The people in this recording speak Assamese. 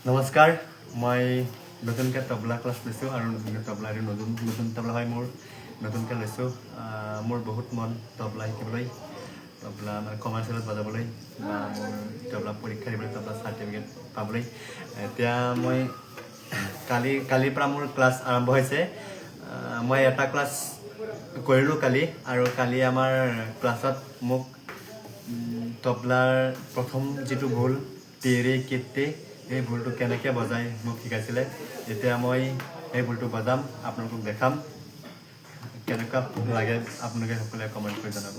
নমস্কাৰ মই নতুনকৈ তবলা ক্লাছ লৈছোঁ আৰু নতুনকৈ তবলা নতুন তবলা হয় মোৰ নতুনকৈ লৈছোঁ মোৰ বহুত মন তবলা শিকিবলৈ তবলা মানে কমাৰ্চিয়েলত বজাবলৈ বা মোৰ তবলা পৰীক্ষা দিবলৈ তবলা চাৰ্টিফিকেট পাবলৈ এতিয়া মই কালিৰ পৰা মোৰ ক্লাছ আৰম্ভ হৈছে মই এটা ক্লাছ কৰিলোঁ কালি আৰু কালি আমাৰ ক্লাছত মোক তবলাৰ প্ৰথম যিটো ভুল তেৰে কেতে এই ভুলটো কেনেকৈ বজাই মোক শিকাইছিলে এতিয়া মই এই ভুলটো বজাম আপোনালোকক দেখাম কেনেকুৱা লাগে আপোনালোকে সকলোৱে কমেণ্ট কৰি জনাব